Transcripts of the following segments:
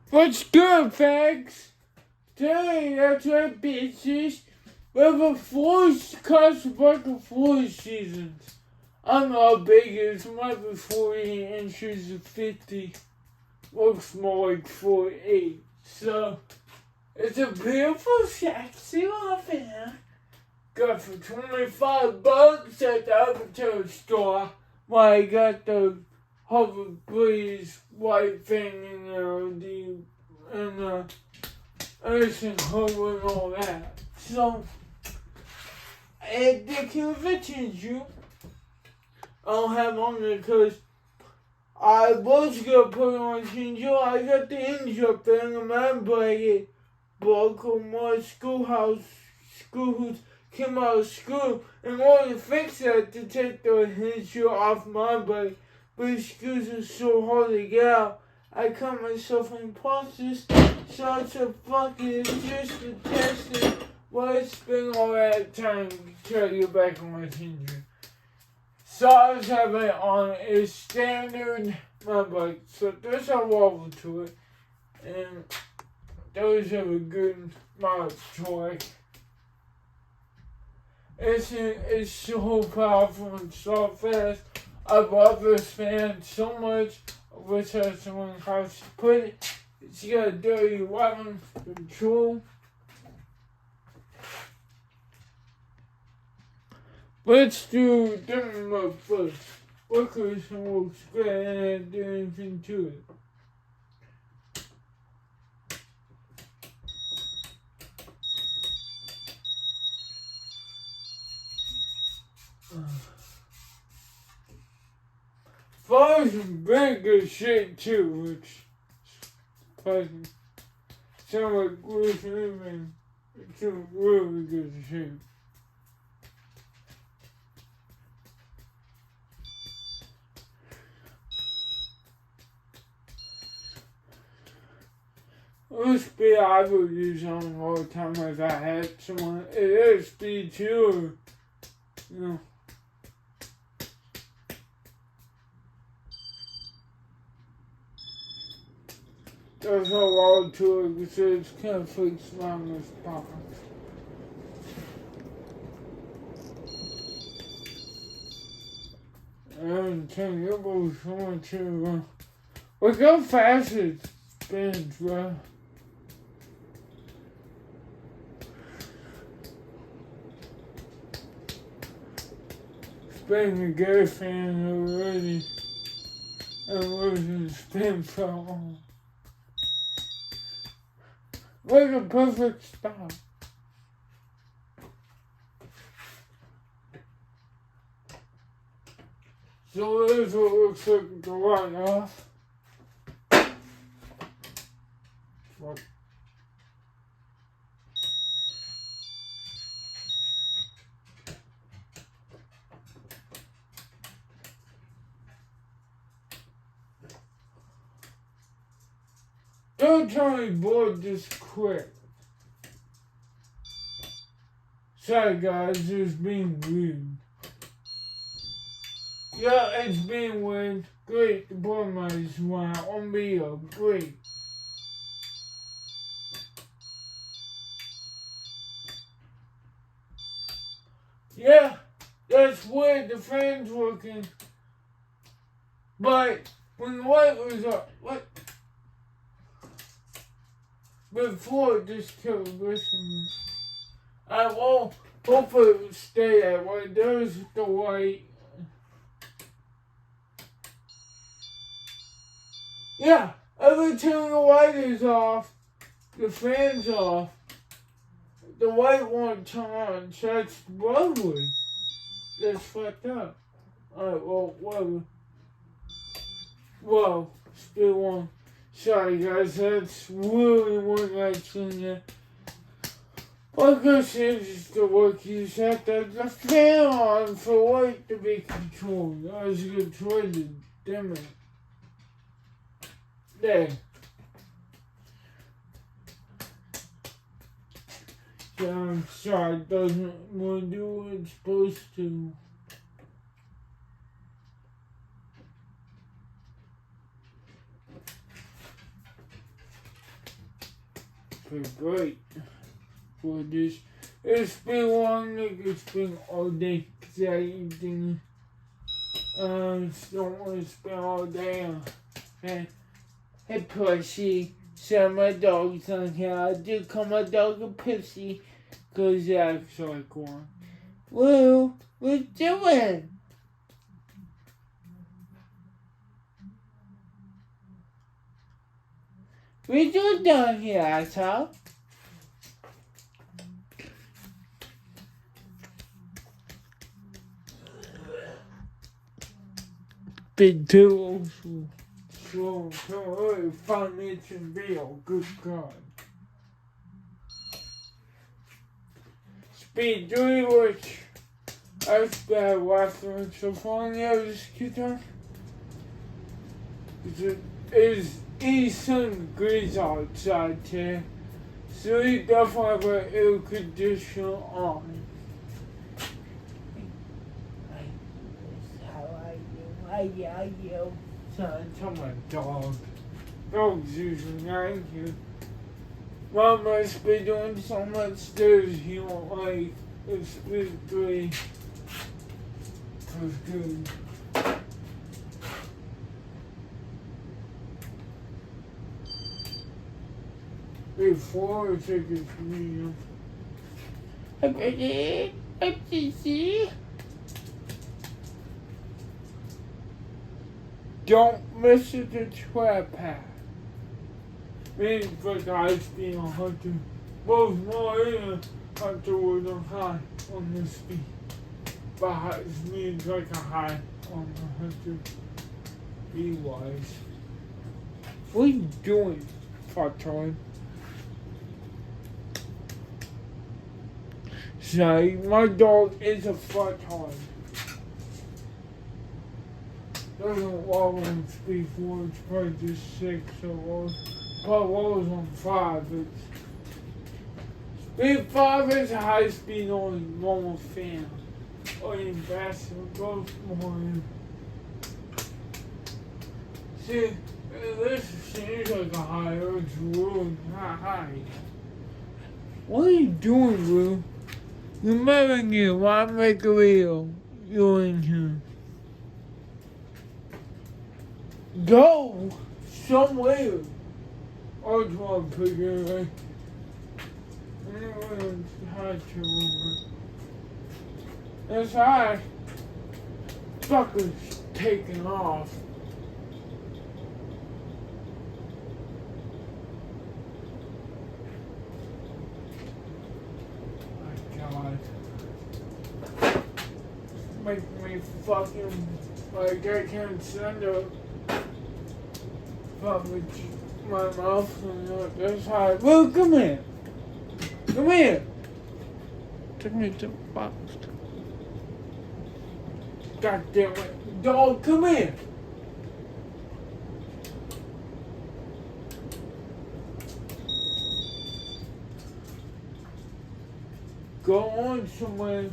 What's good, fags? Today, that's right, bitches. We have a full Casablanca full seasons. I'm not big, it might be 40 inches of 50. Looks more like 48. So, it's a beautiful, sexy little fan. Got for $25 at the Avatar store. Well, I got the Hover Breeze white thing in there, and the Ocean Hover and all that. So, they can vintage you. I don't have on there because I was gonna put it on Ginger. I got the injured thing, and my blanket broke on my school came out of school. In order to fix that, to take the hinge off my bike, but the screws are so hard to get out. I cut myself in process, so I said, fuck it, just to test it. Well, it's been all that time to try to get back on my hinge. So I was having it on a standard mountain bike, so there's a wobble to it, and those have a good amount of torque. It's so powerful and so fast. I love this fan so much. I wish I had someone how to put it. It's got a dirty weapon control. Let's do different mode first. Workers and works good and I didn't do anything to it. Flowers in very good shape too, which fucking sound like Bruce Lee. It's in really good shape. This speed I would use on all the time if I had someone. It is speed too, you know. There's a lot to it because it's kind of fixed around this spot. And turn your boat so much to look how fast it spins, bro. Spinning the gas fan already. And wasn't spin so long. Like a perfect stop. So there's what looks like the right off. What? Don't tell me board this quick. Sorry guys, it's being weird. Yeah, it's being weird. Great, the board might want on video. Great. Yeah, that's weird. The fan's working. But when the light was up, what? Before this calibration, I will hopefully it will stay that way. There's the light. Yeah, every time the light is off, the fan's off, the light won't turn on, so that's lovely. That's fucked up. Alright, well, whatever. Whoa, still on. Sorry guys, that's really one nice thing that like I said, just the work you set the fan on for light to be controlled. I was gonna try to dim it. There. So I'm sorry, it doesn't want to do what it's supposed to. pretty great for this. It's been long, like it's been all day, cause I eat dinner. Just don't want to spend all day on. Hey, Pussy. So my dog's on here. I did call my dog a pussy, cause he acts like one. Woo, what you doing? What you doing here, asshole? Big tools. So, early 5 minutes in video. Good God. Speed 3, which I've been watching so far. Yeah, this guitar. It is Eastern degrees outside today. So you definitely have an air conditioner on. How are you? Son, tell my dog. Dog's usually not here. Mom must be doing so much stairs he won't like. It's been great. It's good. Before I take it from you. Hi, Betty. Hi, Sissy. Don't miss the trap path. Means for guys being a hunter. Both more in a hunter with a high on the speed. But high means like a high on the hunter. Be wise. What are you doing, Fatron? Sorry, my dog is a fucktard. Doesn't walk on speed 4, it's probably just 6 or probably was on 5. Speed 5 is a high speed on normal fan. Or in faster, goes more in. See, this seems like a high, it's really not high. What are you doing, Lou? You're marrying you. Why make a video? You're in here. Go somewhere. I'll draw a picture. Right? Anyone's had to. That's high. Sucker's taking off. Make me fucking like I can't send a fucking my mouth and that's high. Well, come here. Come here. Take me to the box. God damn it. Dog, come here. Go on somewhere.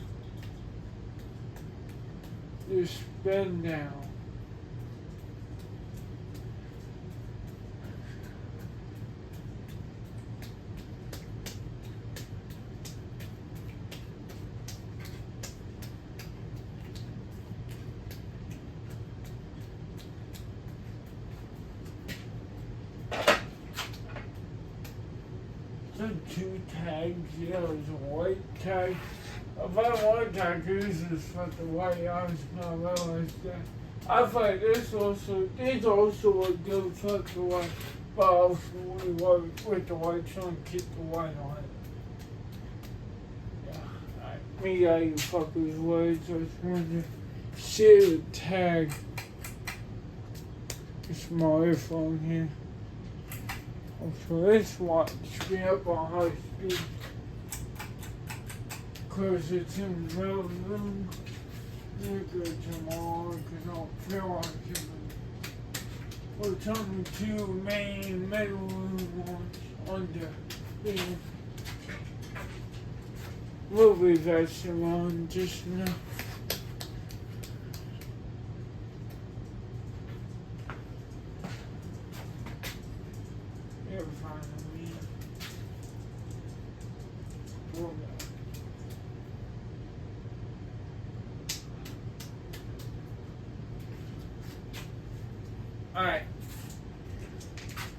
Just spin down. So 2 tags, yeah, there's a white tag. If I want tattoos, it's for the white arms, I realized that. I thought this also would go for the white, but also we work with the white trying to keep the white on it. Yeah, me got you fuckers words, I was trying to share the tag. It's my earphone here. So this watch be up on high speed. Cause it's in the middle of the room. We'll go tomorrow because I don't feel like it. We're talking to main middle room under the movie that's around just now. You're fine with me.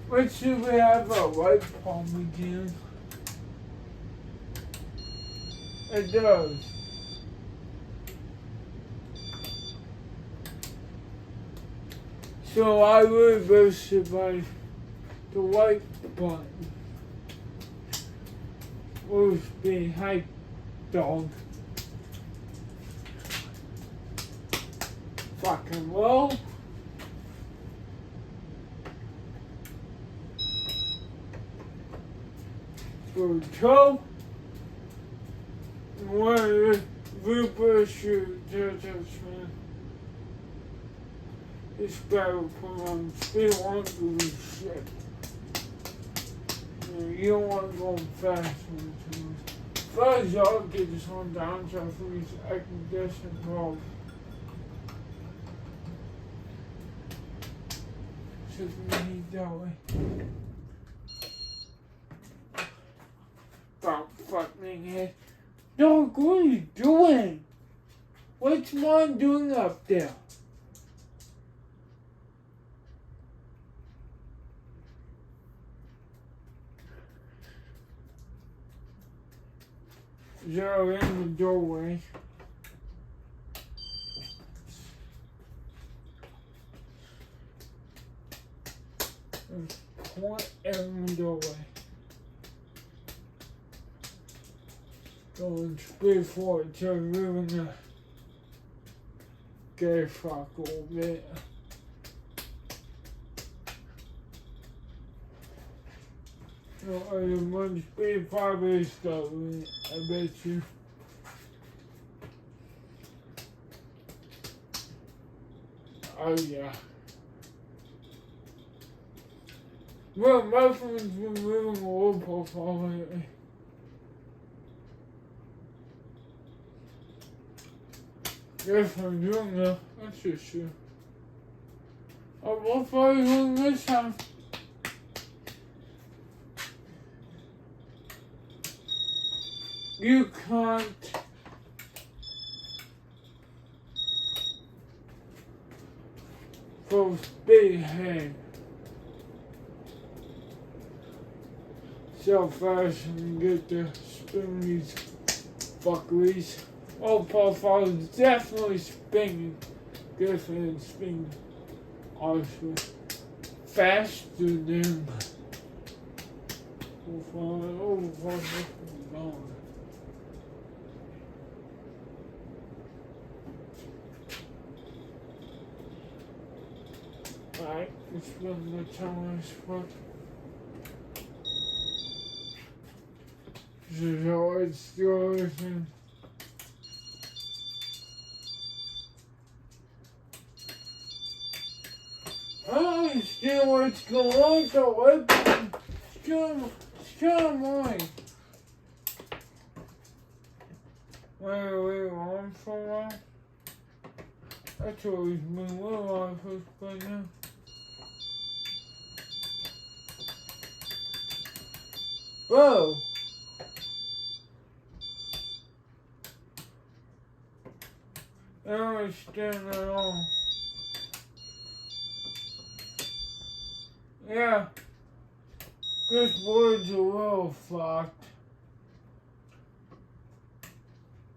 What should we have a right palm again? It does. So I reverse it by the right button. Full speed, hi dog. Fucking roll. For toe. One reverse your judgment. It's better put on speed one do shit. You don't want to go fast with it. First, y'all get this on down so I can get some growth. Should we need that way? Fuck, fucking head. Dog, what are you doing? What's mom doing up there? Zero in the doorway. Point in the doorway. Going straight forward till you're in the gay fuck a little bit. So you much speed probably stuff with it, I bet you. Oh yeah. Well, my friend's been moving a little profile lately. Yes, I'm doing that. That's just true. What are you doing this time? You can't go speed ahead so fast and get to spin these fuckeries. Oh, profile is definitely spinning. Definitely spinning. Honestly. Faster than profile. Oh, fucking gone. Alright, let's run the challenge first. This is how it's going. I don't understand what's going on, so it's kind of annoying. Wait, on for a while? That's always been little on first play now. Whoa! I don't understand at all. Yeah, this board's a little fucked.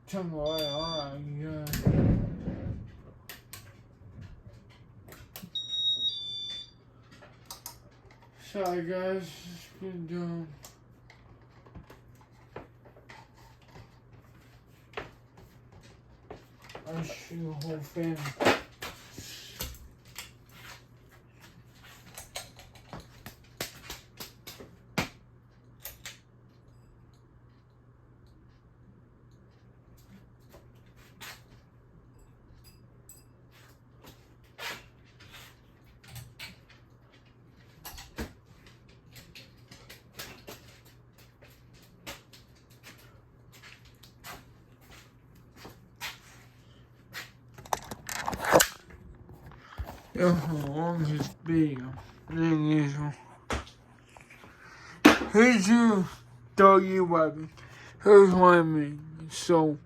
Turn the light on, yeah. Sorry guys, it's been dumb. I'll shoot the whole family. Yeah, how long this video thing is. Here's your doggy weapon. Here's what I mean. So,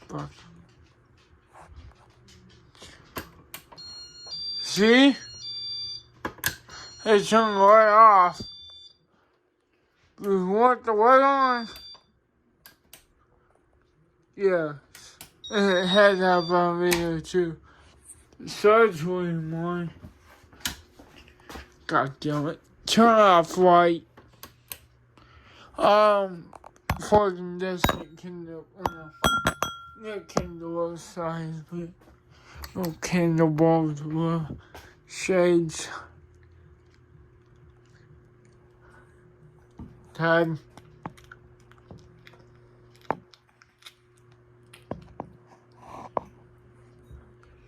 fuck. See? It turned right off. You want the light on? Yeah. And it had that on video too. Starts with mine. God damn it. Turn off light. Fucking this Kindle. Not Kindle size, but no Kindle bulbs with shades. Tag.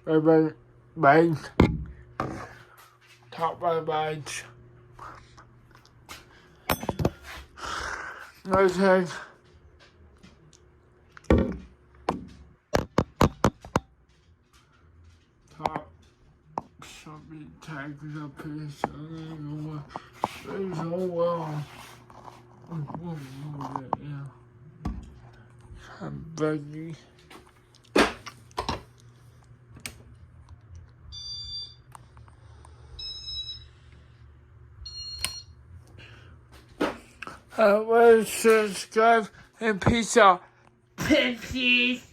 Right by top right badge. No tag. Top should be tagged up here, so I don't know what. There's oh well. Yeah. I'm begging. Let's subscribe and peace out. Peace.